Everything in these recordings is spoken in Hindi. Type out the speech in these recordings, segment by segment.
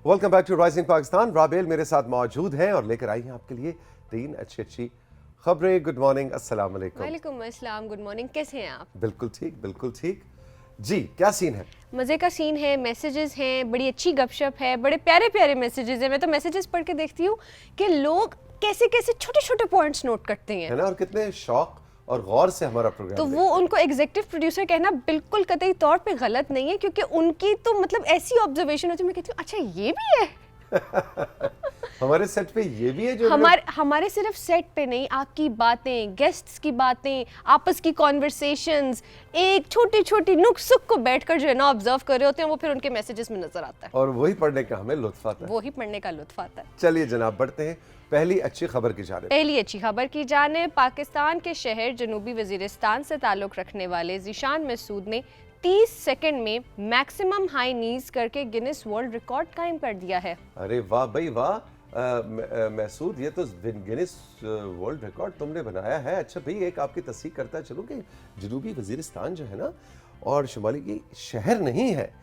Welcome back to rising Pakistan. Rabel मेरे साथ मौजूद हैं और लेकर आई हैं आपके लिए 3 अच्छी खबरें। गुड मॉर्निंग, अस्सलाम वालेकुम। वालेकुम अस्सलाम, गुड मॉर्निंग, कैसे हैं आप? बिल्कुल ठीक, बिल्कुल ठीक जी। क्या सीन है? मज़े का सीन है, मैसेजेस हैं, बड़ी अच्छी गपशप है, बड़े प्यारे प्यारे मैसेजेस हैं। मैं तो मैसेजेस पढ़ के देखती हूँ कि लोग कैसे कैसे छोटे छोटे पॉइंट्स नोट करते हैं, है ना, और कितने शौक और गौर से हमारा प्रोग्राम तो देखते वो उनको एग्जीक्यूटिव प्रोड्यूसर कहना बिल्कुल कतई तौर पे गलत नहीं है, क्योंकि उनकी तो मतलब ऐसी ऑब्जर्वेशन होती है। मैं कहती हूँ अच्छा ये भी है। हमारे सेट पे ये भी है जो हमारे सिर्फ सेट पे नहीं, आपकी बातें, गेस्ट्स की बातें, आपस की कॉन्वर्सेशंस, एक छोटी छोटी नुक सुक को बैठकर जो है ना ऑब्जर्व कर रहे होते हैं, वो फिर उनके मैसेजेस में नजर आता है और वही पढ़ने का हमें लुत्फ आता है। वही पढ़ने का लुत्फ आता है। चलिए जनाब, बढ़ते हैं पहली अच्छी खबर की जानिब। पहली अच्छी खबर की जानिब। पाकिस्तान के शहर जनूबी वजीरिस्तान से ताल्लुक रखने वाले ज़ीशान मसूद ने 30 सेकंड में मैक्सिमम हाई नीज करके गिनीज वर्ल्ड रिकॉर्ड कायम कर दिया है। अरे वाह भाई वाह, महसूद, ये तो गिनीज वर्ल्ड रिकॉर्ड तुमने बनाया है। अच्छा भाई, एक आपकी तस्दीक करता चलूं कि जनूबी वजीरिस्तान जो है ना, और शुमाली की शहर नहीं है,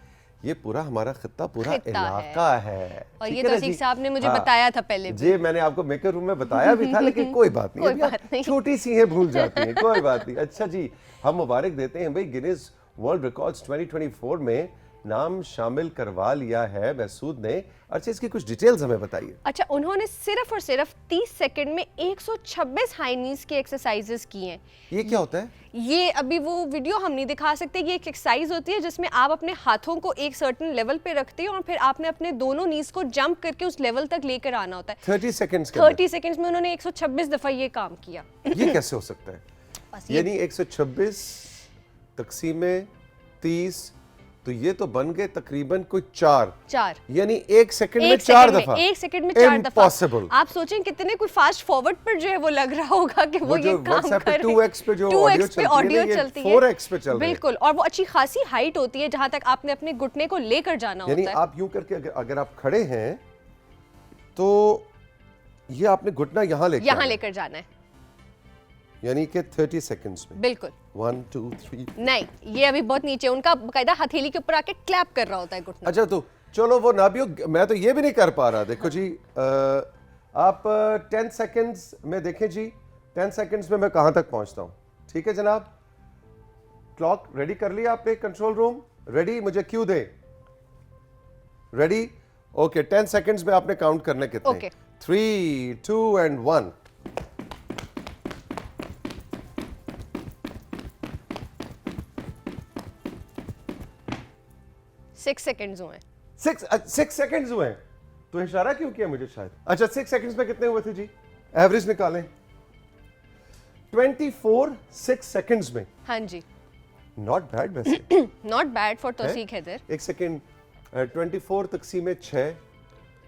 ये पूरा हमारा खित्ता, पूरा इलाका है। और ये तौसीफ साहब ने मुझे बताया था पहले भी। जी, मैंने आपको मेकर रूम में बताया भी था, लेकिन कोई बात नहीं, कोई बात नहीं। छोटी सी है, भूल जाती है, कोई बात नहीं। अच्छा जी, हम मुबारक देते हैं भाई, गिनीज वर्ल्ड रिकॉर्ड्स 2024 में नाम शामिल करवा लिया है महसूद ने। अच्छा, इसकी कुछ डिटेल्स हमें बताइए। अच्छा, उन्होंने सिर्फ और सिर्फ 30 सेकंड में 126 हाई नीज की एक्सरसाइजेस की हैं। ये क्या होता है? ये अभी वो वीडियो हम नहीं दिखा सकते। ये एक एक्सरसाइज होती है जिसमें आप अपने हाथों को एक सर्टेन लेवल पे रखते हैं और फिर आपने अपने दोनों नीज को जंप करके उस लेवल तक लेकर आना होता है। 30 सेकंड्स 30 सेकंड्स में उन्होंने 126 दफा ये काम किया। ये कैसे हो सकता है? यानी 126 तकसीम 30, तो ये तो बन गए तकरीबन कोई चार, यानी एक सेकंड में 4 दफा। एक सेकंड में 4 दफा। Impossible। आप सोचें कितने कोई फास्ट फॉरवर्ड पर जो है वो लग रहा होगा कि वो ये काम कर रहे हैं। 2x पे जो ऑडियो चलती है, 4x पे चल रही है। बिल्कुल, और वो अच्छी खासी हाइट होती है जहां तक आपने अपने घुटने को लेकर जाना होता है। यानी आप यूं करके अगर आप खड़े हैं तो ये आपने घुटना यहाँ लेकर जाना है, यानी कि 30 सेकंड्स में। बिल्कुल। 1 2 3 नहीं, ये अभी बहुत नीचे, उनका बकायदा हथेली के ऊपर आके क्लैप कर रहा होता है घुटना। अच्छा, तो चलो वो ना भी हो, मैं तो ये भी नहीं कर पा रहा। देखो जी, आप 10 सेकंड्स में देखें जी, 10 सेकंड्स में मैं कहां तक पहुंचता हूं। ठीक है जनाब, क्लॉक रेडी कर लिया आपने? Control room ready? मुझे क्यू दे। रेडी? ओके, 10 सेकंड्स में आपने काउंट करने कितने? ओके। 3 2 एंड 1। सिक्स सेकंड्स हुए। 6 सेकंड्स हुए हैं, तो इशारा क्यों किया मुझे शायद? अच्छा, 6 सेकंड्स में कितने हुए थे जी? एवरेज निकालें। 24 6 सेकंड्स में। हाँ जी, नॉट बैड वैसे। Not bad for Tauseeq Haider. एक सेकंड, 24 तकसीम 6,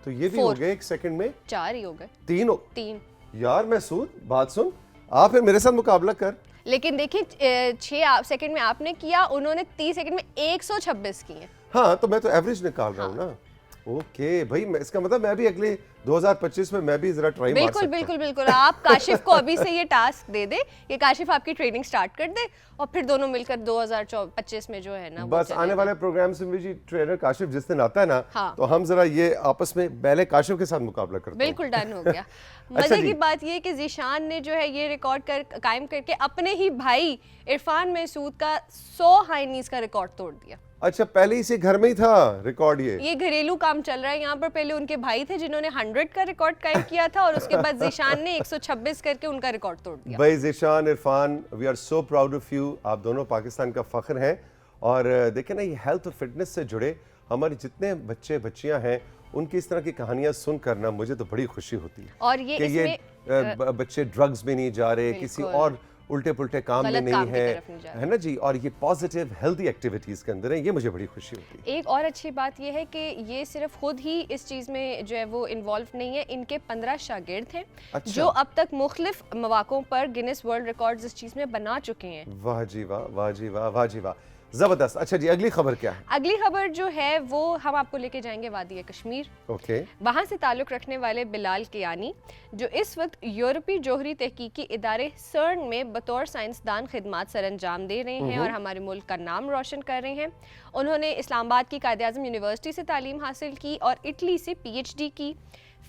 तो ये भी हो गए एक सेकंड में 4 ही हो गए। 3 यार महसूद, बात सुन, आप फिर मेरे साथ मुकाबला कर। लेकिन देखिए, 6 सेकंड में आपने किया, उन्होंने 30 सेकंड में 126 किए। हाँ, तो मैं तो एवरेज निकाल रहा हूँ ना। ओके भाई, इसका मतलब मैं भी अगले 2025 में मैं भी जरा ट्राई मार सकता हूं। बिल्कुल बिल्कुल बिल्कुल। आप काशिफ को अभी से ये टास्क दे दे कि काशिफ आपकी ट्रेनिंग स्टार्ट कर दे, और फिर दोनों मिलकर 2025 में जो है ना, बस आने वाले प्रोग्राम्स में जी ट्रेनर काशिफ जिस दिन आता है ना, हाँ। तो हम जरा ये आपस में पहले काशिफ के साथ मुकाबला करते हैं। बिल्कुल डन हो गया। मजे की बात ये कि ज़ीशान ने जो है ये रिकॉर्ड कायम करके अपने ही भाई इरफान मसूद का 100 हाई नीज का रिकॉर्ड तोड़ दिया। अच्छा, पहले इसी घर में ही था रिकॉर्ड? ये घरेलू काम चल रहा है यहाँ पर। पहले उनके भाई थे जिन्होंने 100 का रिकॉर्ड कायम किया था, और उसके बाद ज़ीशान ने 126 करके उनका रिकॉर्ड तोड़ दिया। भाई Zeeshan, Irfan, we are so proud of you. आप दोनों पाकिस्तान का फख्र हैं। और देखें ना, ये हेल्थ और फिटनेस से जुड़े हमारे जितने बच्चे बच्चियां हैं, उनकी इस तरह की कहानियां सुनकर ना मुझे तो बड़ी खुशी होती है। और ये बच्चे ड्रग्स में नहीं जा रहे, किसी और उल्टे पुल्टे काम में नहीं है ना जी, और ये पॉजिटिव हेल्दी एक्टिविटीज के अंदर है। ये मुझे बड़ी खुशी होती है। एक और अच्छी बात ये है कि ये सिर्फ खुद ही इस चीज़ में जो है वो इन्वॉल्व नहीं है, इनके 15 शागिर्द हैं। अच्छा। जो अब तक मुख्तलिफ मौक़ों पर गिनीज वर्ल्ड रिकॉर्ड्स इस चीज़ में बना चुके हैं। वाह जी वाह, वाह जी वाह, वाह जी वाह। जबरदस्त। अच्छा जी, अगली खबर क्या है? अगली खबर जो है वो हम आपको लेके जाएंगे वादी कश्मीर। ओके। वहाँ से ताल्लुक़ रखने वाले बिलाल कियानी, जो इस वक्त यूरोपीय जोहरी तहकीकी इदारे सर्न में बतौर साइंसदान खिदमात सर अंजाम दे रहे हैं और हमारे मुल्क का नाम रोशन कर रहे हैं। उन्होंने इस्लामाबाद की कायद-ए-आज़म यूनिवर्सिटी से तालीम हासिल की और इटली से PhD की।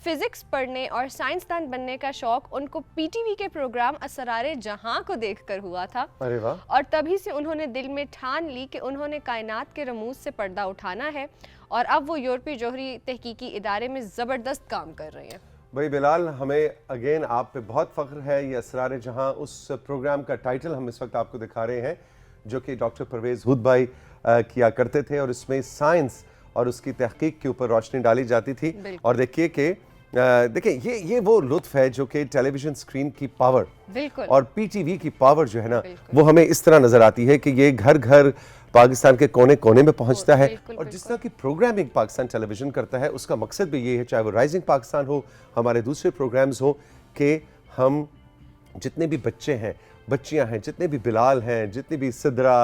फिजिक्स पढ़ने और साइंसदान बनने का शौक उनको PTV के प्रोग्राम असरारे जहां को देखकर हुआ था। अरे वाह। और तभी से उन्होंने दिल में ठान ली कि उन्होंने कायनात के रमूज से पर्दा उठाना है और अब वो यूरोपीय जोहरी तहकीकी इदारे में ज़बरदस्त काम कर रहे हैं। भाई बिलाल, हमें अगेन आप पे बहुत फ़ख्र है। ये असरार जहां, उस प्रोग्राम का टाइटल हम इस वक्त आपको दिखा रहे हैं जो कि डॉक्टर परवेज़ हुद भाई किया करते थे और इसमें साइंस और उसकी तहकीक के ऊपर रोशनी डाली जाती थी। और देखिए कि देखिए ये वो लुत्फ है जो कि टेलीविजन स्क्रीन की पावर और PTV की पावर जो है ना, वो हमें इस तरह नजर आती है कि ये घर घर पाकिस्तान के कोने कोने में पहुंचता है। और जिस तरह की प्रोग्रामिंग पाकिस्तान टेलीविजन करता है उसका मकसद भी ये है, चाहे वो राइजिंग पाकिस्तान हो, हमारे दूसरे प्रोग्राम्स हो, कि हम जितने भी बच्चे हैं, बच्चियां हैं, जितने भी बिलाल हैं, जितनी भी सिद्रा,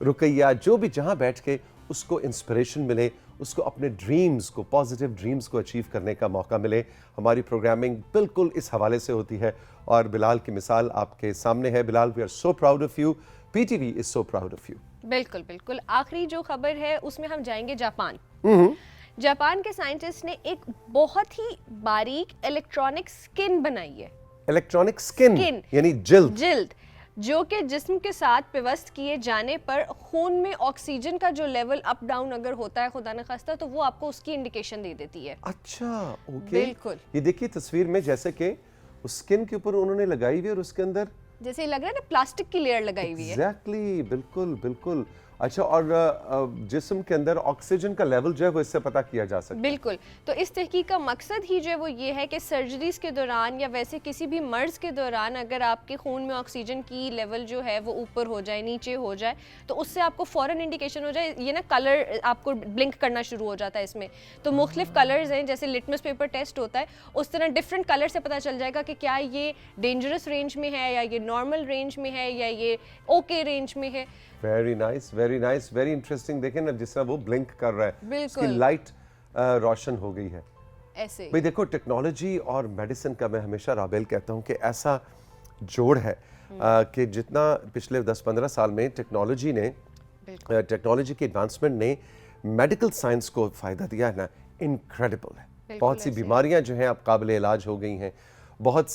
रुकैया, जो भी जहां बैठ के उसको इंस्पिरेशन मिले, उसको अपने ड्रीम्स को, पॉजिटिव ड्रीम्स को अचीव करने का मौका मिले। हमारी प्रोग्रामिंग बिल्कुल इस हवाले से होती है और बिलाल की मिसाल आपके सामने है। Bilal, we are so proud of you, PTV is so proud of you. बिल्कुल बिल्कुल। आखिरी जो खबर है उसमें हम जाएंगे जापान। जापान के साइंटिस्ट ने एक बहुत ही बारीक इलेक्ट्रॉनिक स्किन बनाई है। इलेक्ट्रॉनिक स्किन यानी जिल्द, जो कि जिस्म के साथ पिवस्त किए जाने पर खून में ऑक्सीजन का जो लेवल अप डाउन अगर होता है खुदा न खास्ता, तो वो आपको उसकी इंडिकेशन दे देती है। अच्छा, ओके। बिल्कुल। ये देखिए तस्वीर में जैसे कि उस स्किन के ऊपर उन्होंने लगाई हुई है और उसके अंदर जैसे लग रहा है ना प्लास्टिक की लेयर लगाई हुई है। एग्जैक्टली, बिल्कुल बिल्कुल। अच्छा, और जिस्म के अंदर ऑक्सीजन का लेवल जो है वो इससे पता किया जा सकता है। बिल्कुल। तो इस तहकीक का मकसद ही जो है वो ये है कि सर्जरीज के दौरान या वैसे किसी भी मर्ज के दौरान अगर आपके खून में ऑक्सीजन की लेवल जो है वो ऊपर हो जाए, नीचे हो जाए, तो उससे आपको फ़ौरन इंडिकेशन हो जाए। ये ना कलर आपको ब्लिंक करना शुरू हो जाता है इसमें। तो मुख्तलिफ कलर्स हैं, जैसे लिटमस पेपर टेस्ट होता है उस तरह डिफरेंट कलर से पता चल जाएगा कि क्या ये डेंजरस रेंज में है या ये नॉर्मल रेंज में है या ये ओके रेंज में है। Very nice, very nice, very interesting. देखें ना जिस तरह वो ब्लिंक कर रहा है, उसकी लाइट रोशन हो गई है ऐसे। भाई देखो, टेक्नोलॉजी और मेडिसिन का मैं हमेशा राबेल कहता हूँ कि ऐसा जोड़ है कि जितना पिछले 10-15 साल में टेक्नोलॉजी की एडवांसमेंट ने मेडिकल साइंस को फ़ायदा दिया है ना, इनक्रेडिबल है। बहुत सी बीमारियां जो हैं अब काबिल इलाज हो गई हैं, बहुत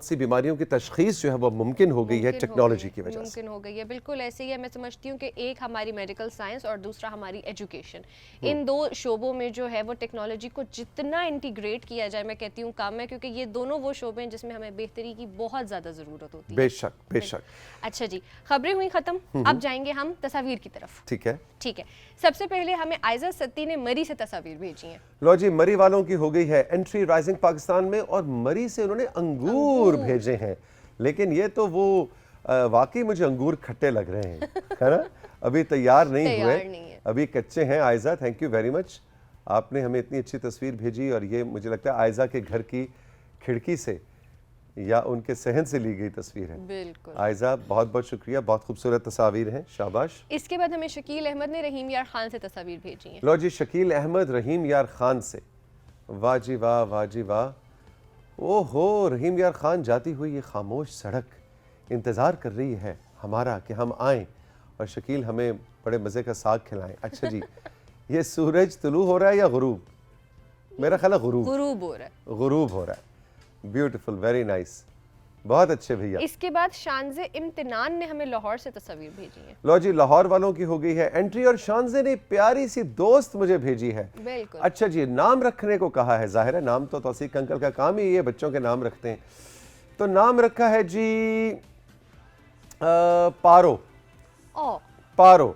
सी बीमारियों की तशखीस जो है वो मुमकिन हो गई है टेक्नोलॉजी की वजह से। मुमकिन हो गई है, बिल्कुल ऐसे ही है। मैं समझती हूँ कि एक हमारी मेडिकल साइंस और दूसरा हमारी एजुकेशन, इन दो शोबों में जो है वो टेक्नोलॉजी को जितना इंटीग्रेट किया जाए मैं कहती हूँ कम है, क्योंकि ये दोनों वो शोबे हैं जिसमें हमें बेहतरी की बहुत ज़्यादा ज़रूरत होती है। बेशक बेशक। अच्छा जी, खबरें हुई ख़त्म, अब जाएंगे हम तस्वीर की तरफ। ठीक है, ठीक है। सबसे पहले हमें आयजा सत्ती ने मरी से तस्वीर भेजी है। लो जी, मरी वालों की हो गई है एंट्री राइजिंग पाकिस्तान में और मरी से उन्होंने अंगूर भेजे हैं। लेकिन ये तो वो वाकई मुझे अंगूर खट्टे लग रहे हैं, है ना? अभी तैयार नहीं हुए, अभी कच्चे हैं। Aiza, thank you very much, आपने हमें इतनी अच्छी तस्वीर भेजी और ये मुझे लगता है आयजा के घर की खिड़की से या उनके सहन से ली गई तस्वीर है। बिल्कुल आयजा, बहुत बहुत शुक्रिया, बहुत खूबसूरत तस्वीर हैं, शाबाश। इसके बाद हमें शकील अहमद ने रहीम यार खान से तस्वीर भेजी है। लो जी, शकील अहमद रहीम यार खान से, वाह जी वाह, वाह जी वाह। ओहो, रहीम यार खान जाती हुई ये खामोश सड़क इंतज़ार कर रही है हमारा कि हम आएँ और शकील हमें बड़े मज़े का साग खिलाएं। अच्छा जी, ये सूरज तुलू हो रहा है या गुरूब? मेरा ख्याल है गुरूब हो रहा है। गुरूब हो रहा है। ब्यूटीफुल, वेरी नाइस, बहुत अच्छे भैया। इसके बाद शानजे इम्तिनान ने हमें लाहौर से तस्वीर भेजी है। लो जी, लाहौर वालों की हो गई है एंट्री और शानजे ने प्यारी सी दोस्त मुझे भेजी है। बिल्कुल। अच्छा जी, नाम रखने को कहा है, जाहिर है नाम तो तौसीक अंकल का काम ही ये बच्चों के नाम रखते हैं। तो नाम रखा है जी पारो। पारो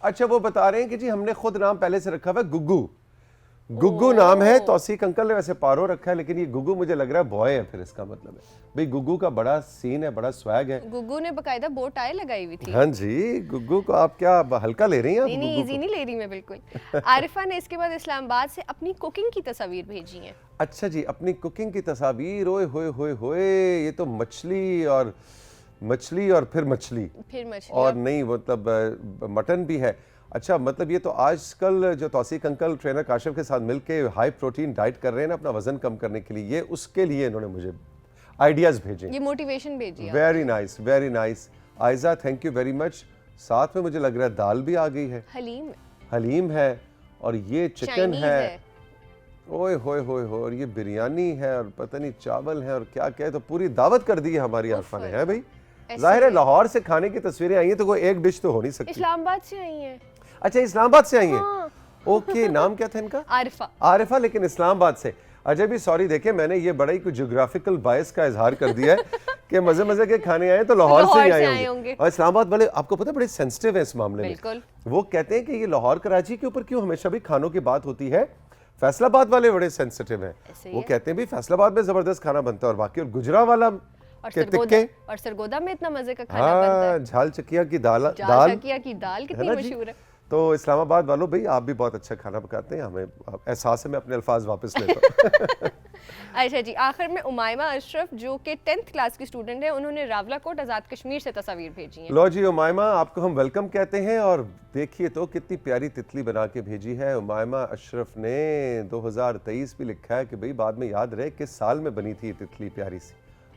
अच्छा वो बता रहे हैं कि जी हमने खुद नाम पहले से रखा हुआ है गुग्गू। गुग्गू नाम है, तौसीक अंकल ने वैसे पारो रखा है, लेकिन ये गुग्गू मुझे लग रहा है बॉय है, फिर इसका मतलब है भाई गुग्गू का बड़ा सीन है, बड़ा स्वैग है। गुग्गू ने बकायदा बो टाई लगाई हुई थी। हाँ जी, गुग्गू को आप क्या हल्का ले रही हैं? नहीं, इजी नहीं ले रही मैं बिल्कुल। आरिफा ने इसके बाद इस्लामाबाद से अपनी कुकिंग की तस्वीर भेजी है। अच्छा जी, अपनी कुकिंग की तस्वीर, ओए होए होए होए, ये तो मछली और मछली और फिर मछली और नहीं मतलब मटन भी है। अच्छा, मतलब ये तो आजकल जो तौसीक अंकल ट्रेनर काशिफ के साथ मिलके हाई प्रोटीन डाइट कर रहे हैं ना अपना वजन कम करने के लिए, ये उसके लिए इन्होंने मुझे आइडियाज भेजे, ये मोटिवेशन भेजी है। Very nice, very nice. Aiza, thank you very much. साथ में मुझे लग रहा है दाल भी आ गई है, हलीम है और ये चिकन है, ओए होए होए हो, और ये बिरयानी है और पता नहीं चावल है और क्या क्या है। तो पूरी दावत कर दी है हमारी आरफा ने, है भाई। जाहिर है लाहौर से खाने की तस्वीरें आई हैं तो कोई एक डिश तो हो नहीं सकती। इस्लामाबाद से आई हैं। अच्छा, इस्लामाबाद से आई हैं। हाँ। ओके, नाम क्या था इनका? आरिफा। आरिफा, लेकिन इस्लामाबाद से। अजय भी सॉरी, देखे मैंने ये बड़ा ही कुछ ज्योग्राफिकल बायस का इजहार कर दिया है कि मजे मजे के खाने आए तो लाहौर से ही आए होंगे। और इस्लामाबाद वाले आपको पता है बड़े सेंसिटिव है इस मामले में। वो कहते हैं कि ये लाहौर कराची के ऊपर क्यों हमेशा भी खानों की बात होती है, फैसलाबाद वाले बड़े सेंसिटिव हैं। वो कहते हैं भी फैसलाबाद में जबरदस्त खाना बनता है और बाकी और गुजरावाला और सरगोदा में इतना मजे का खाना बनता है। झाल चकिया की दाल कितनी मशहूर है। तो इस्लामाबाद वालों भाई, आप भी बहुत अच्छा खाना पकाते हैं, हमें एहसास है, मैं अपने अल्फाज वापस लेता हूँ। अच्छा जी, आखिर में उमायमा अशरफ जो कि 10th क्लास की स्टूडेंट है, उन्होंने रावलाकोट आज़ाद कश्मीर से तस्वीर भेजी हैं। लो जी उमायमा, आपको हम वेलकम कहते हैं और देखिए तो कितनी प्यारी तितली बना के भेजी है उमायमा अशरफ ने। 2023 भी लिखा है कि भाई बाद में याद रहे किस साल में बनी थी ये तितली, प्यारी सी,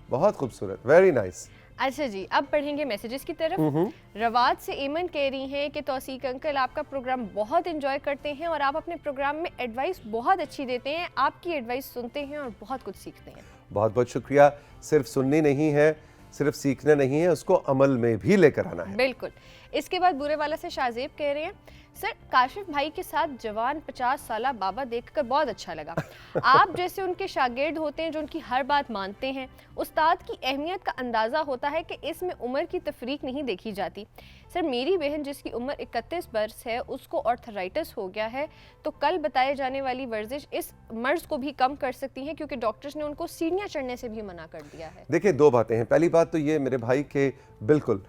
बहुत खूबसूरत, वेरी नाइस। अच्छा जी, अब पढ़ेंगे मैसेजेस की तरफ। रवाद से एमन कह रही हैं कि तौसीक अंकल आपका प्रोग्राम बहुत एंजॉय करते हैं और आप अपने प्रोग्राम में एडवाइस बहुत अच्छी देते हैं, आपकी एडवाइस सुनते हैं और बहुत कुछ सीखते हैं। बहुत बहुत शुक्रिया। सिर्फ सुननी नहीं है, सिर्फ सीखना नहीं है, उसको अमल में भी लेकर आना है। बिल्कुल। इसके बाद बुरे वाला से शाहजेब कह रहे हैं, सर काशिफ भाई के साथ जवान 50 साला बाबा देखकर बहुत अच्छा लगा। आप जैसे उनके शागिर्द होते हैं जो उनकी हर बात मानते हैं। उस्ताद की अहमियत का अंदाज़ा होता है कि इसमें उम्र की तफरीक नहीं देखी जाती। सर मेरी बहन जिसकी उम्र 31 बरस है, उसको ऑर्थराइटिस हो गया है, तो कल बताए जाने वाली वर्जिश इस मर्ज को भी कम कर सकती हैं क्योंकि डॉक्टर्स ने उनको सीढ़ियाँ चढ़ने से भी मना कर दिया है। देखिए, दो बातें हैं। पहली बात तो ये मेरे भाई के बिल्कुल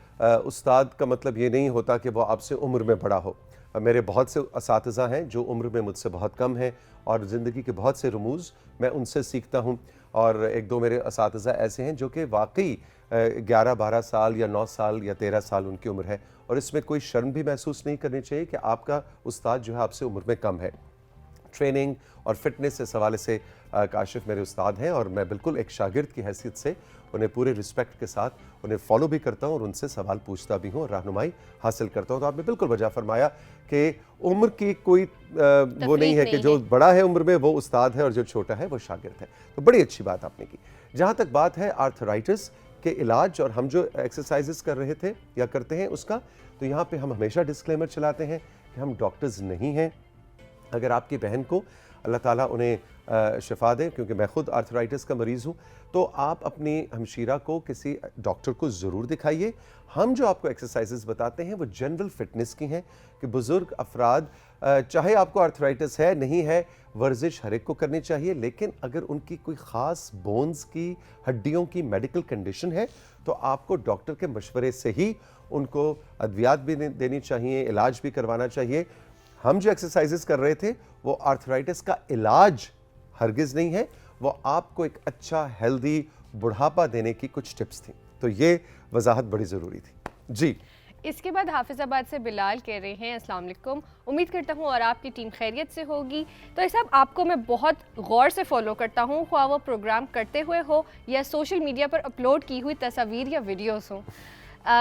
उस्ताद का मतलब ये नहीं होता कि वो आपसे उम्र में बड़ा हो। मेरे बहुत से असातिज़ा हैं जो उम्र में मुझसे बहुत कम हैं और ज़िंदगी के बहुत से रमूज़ मैं उनसे सीखता हूँ। और एक दो मेरे असातिज़ा ऐसे हैं जो कि वाकई 11-12 साल या 9 साल या 13 साल उनकी उम्र है और इसमें कोई शर्म भी महसूस नहीं करनी चाहिए कि आपका उस्ताद जो है आपसे उम्र में कम है। ट्रेनिंग और फिटनेस इस हवाले से काशिफ मेरे उस्ताद हैं और मैं बिल्कुल एक शागिर्द की हैसियत से उन्हें पूरे रिस्पेक्ट के साथ उन्हें फॉलो भी करता हूं और उनसे सवाल पूछता भी हूं और रहनुमाई हासिल करता हूं। तो आपने बिल्कुल वजह फरमाया कि उम्र की कोई वो नहीं है कि जो बड़ा है उम्र में वो उस्ताद है और जो छोटा है वो शागिर्द है। तो बड़ी अच्छी बात आपने की। जहाँ तक बात है आर्थराइटिस के इलाज और हम जो एक्सरसाइजेस कर रहे थे या करते हैं उसका, तो यहाँ पे हम हमेशा डिस्क्लेमर चलाते हैं कि हम डॉक्टर्स नहीं हैं। अगर आपकी बहन को अल्लाह ताला उन्हें शिफा दे, क्योंकि मैं खुद आर्थराइटिस का मरीज़ हूँ, तो आप अपनी हमशीरा को किसी डॉक्टर को ज़रूर दिखाइए। हम जो आपको एक्सरसाइजेस बताते हैं वो जनरल फिटनेस की हैं कि बुज़ुर्ग अफराद चाहे आपको आर्थराइटिस है नहीं है, वर्जिश हर एक को करनी चाहिए, लेकिन अगर उनकी कोई ख़ास बोन्स की, हड्डियों की मेडिकल कंडीशन है तो आपको डॉक्टर के मशवरे से ही उनको अद्वियात भी देनी चाहिए, इलाज भी करवाना चाहिए। हम जो एक्सरसाइजेस कर रहे थे वो आर्थराइटिस का इलाज हरगिज़ नहीं है, वो आपको एक अच्छा हेल्दी बुढ़ापा देने की कुछ टिप्स थी। तो ये वजाहत बड़ी ज़रूरी थी जी। इसके बाद हाफिज़ाबाद से बिलाल कह रहे हैं, अस्सलाम वालेकुम, उम्मीद करता हूँ और आपकी टीम खैरियत से होगी। तो साहब आपको मैं बहुत गौर से फॉलो करता हूँ, ख्वाह वो प्रोग्राम करते हुए हो या सोशल मीडिया पर अपलोड की हुई तस्वीर या वीडियोस हो।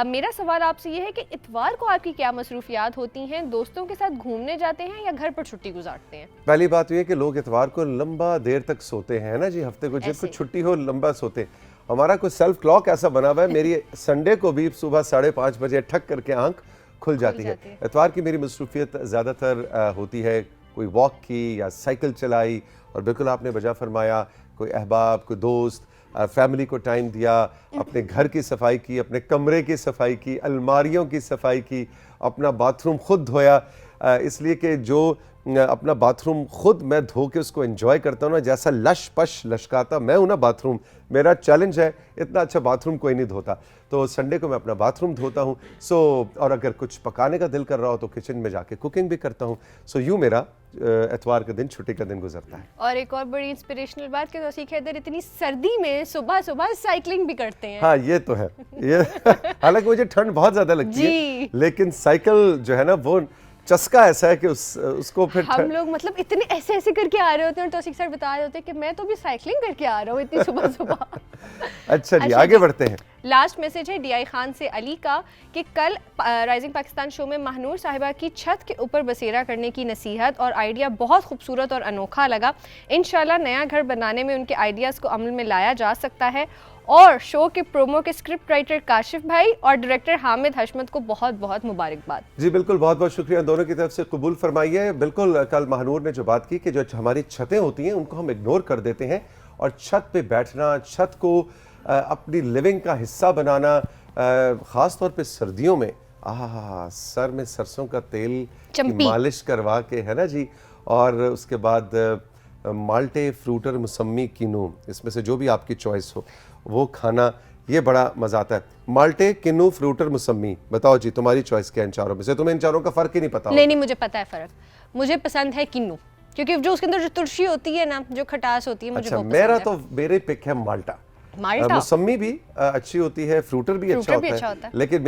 मेरा सवाल आपसे ये है कि इतवार को आपकी क्या मसरूफियात होती हैं? दोस्तों के साथ घूमने जाते हैं या घर पर छुट्टी गुजारते हैं? पहली बात ये है कि लोग इतवार को लंबा देर तक सोते हैं ना जी, हफ्ते को जिनको छुट्टी हो लंबा सोते। हमारा कोई सेल्फ क्लॉक ऐसा बना हुआ है, मेरी संडे को भी सुबह 5:30 बजे ठक करके आंख खुल जाती है। इतवार की मेरी मसरूफियत ज़्यादातर होती है कोई वॉक की या साइकिल चलाई, और बिल्कुल आपने वजह फरमाया, कोई अहबाब, कोई दोस्त, फैमिली को टाइम दिया, अपने घर की सफाई की, अपने कमरे की सफाई की, अलमारियों की सफाई की, अपना बाथरूम खुद धोया, इसलिए कि जो अपना बाथरूम खुद मैं धो के उसको एंजॉय करता हूँ ना, जैसा लश पश लशकाता मैं हूँ ना बाथरूम, मेरा चैलेंज है, इतना अच्छा बाथरूम कोई नहीं धोता। तो संडे को मैं अपना बाथरूम धोता हूँ। सो और अगर कुछ पकाने का दिल कर रहा हो तो किचन में जाके कुकिंग भी करता हूँ। सो यूँ मेरा एतवार का दिन, छुट्टी का दिन गुजरता है। और एक और बड़ी इंस्पिरेशनल बात कि तौसीक हैदर इतनी सर्दी में सुबह सुबह साइकिलिंग भी करते हैं। हाँ ये तो है, ये हालांकि मुझे ठंड बहुत ज्यादा लगती है, लेकिन साइकिल जो है ना वो चस्का ऐसा है कि उसको फिर हम लोग मतलब इतने ऐसे ऐसे करके आ रहे होते हैं और तौसीक सर बता रहे होते हैं कि मैं तो भी साइकिलिंग करके आ रहा हूँ इतनी सुबह सुबह। अच्छा जी, आगे बढ़ते हैं। लास्ट मैसेज है डीआई खान से अली का कि कल राइजिंग पाकिस्तान शो में महानूर साहिबा की छत के ऊपर बसेरा करने की नसीहत और आइडिया बहुत खूबसूरत और अनोखा लगा। इंशाल्लाह नया घर बनाने में उनके आइडियाज़ को अमल में लाया जा सकता है। और शो के प्रोमो के स्क्रिप्ट राइटर काशिफ भाई और डायरेक्टर हामिद हशमत को बहुत बहुत मुबारकबाद। जी बिल्कुल, बहुत बहुत शुक्रिया दोनों की तरफ से, कबूल फरमाइए। बिल्कुल, कल महानूर ने जो बात की कि जो हमारी छतें होती हैं उनको हम इग्नोर कर देते हैं और छत पे बैठना, छत को अपनी लिविंग का हिस्सा बनाना, ख़ास तौर पे सर्दियों में सर में सरसों का तेल की मालिश करवा के, है ना जी, और उसके बाद माल्टे, फ्रूटर, मौसमी, किन्नू, इसमें से जो भी आपकी चॉइस हो वो खाना, ये बड़ा मज़ा आता है। माल्टे, किन्नू, फ्रूटर, मौसमी, बताओ जी तुम्हारी चॉइस क्या है इन चारों में से? तुम्हें इन चारों का फ़र्क ही नहीं पता? नहीं, मुझे पता है फ़र्क। मुझे पसंद है किन्नू, क्योंकि जो उसके अंदर जो तुलसी होती है ना, जो खटास होती है, मुझे वो पसंद है। मेरे पिक है माल्टा। मौसमी भी अच्छी होती है, फ्रूटर भी अच्छा होता है, लेकिन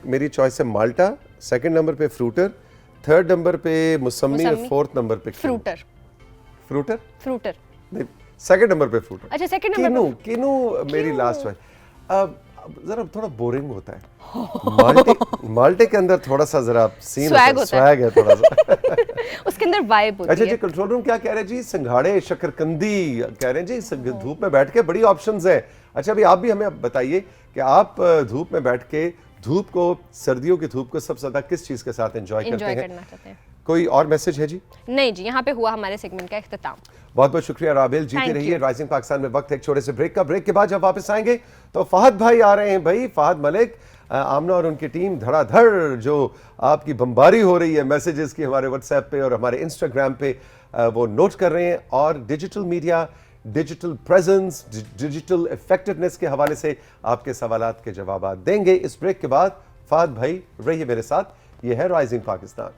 मेरी चॉइस है माल्टा, सेकंड नंबर पे फ्रूटर, थर्ड नंबर पे मौसमी और फोर्थ नंबर पे फ्रूटर। नहीं, सेकंड नंबर पे फ्रूटर। अच्छा, सेकंड नंबर पे किन्नू मेरी लास्ट चॉइस। जरा थोड़ा बोरिंग होता है। माल्टे के अंदर थोड़ा सा जरा सीन स्वैग है थोड़ा सा। उसके अंदर वाइब होती है। अच्छा जी, कंट्रोल रूम क्या कह रहे हैं जी? सिंघाड़े, शकरकंदी कह रहे हैं जी, धूप में बैठ के बड़ी ऑप्शंस है। अच्छा अभी आप भी हमें बताइए कि आप धूप में बैठ के धूप को, सर्दियों की धूप को सबसे ज्यादा किस चीज के साथ एंजॉय करते हैं? कोई और मैसेज है जी? नहीं जी, यहाँ पे हुआ हमारे सेगमेंट का इख्तिताम। बहुत बहुत शुक्रिया राबेल, जीते रहिए। राइजिंग पाकिस्तान में वक्त है एक छोटे से ब्रेक का। ब्रेक के बाद जब वापस आएंगे तो फहद भाई आ रहे हैं, भाई फहद मलिक, आमना और उनकी टीम धड़ाधड़ जो आपकी बमबारी हो रही है मैसेजेस की हमारे व्हाट्सएप पे और हमारे इंस्टाग्राम पे, वो नोट कर रहे हैं, और digital media, digital presence, digital effectiveness के हवाले से आपके सवालात के जवाब देंगे। इस ब्रेक के बाद फहद भाई रहिए मेरे साथ। ये है राइजिंग पाकिस्तान।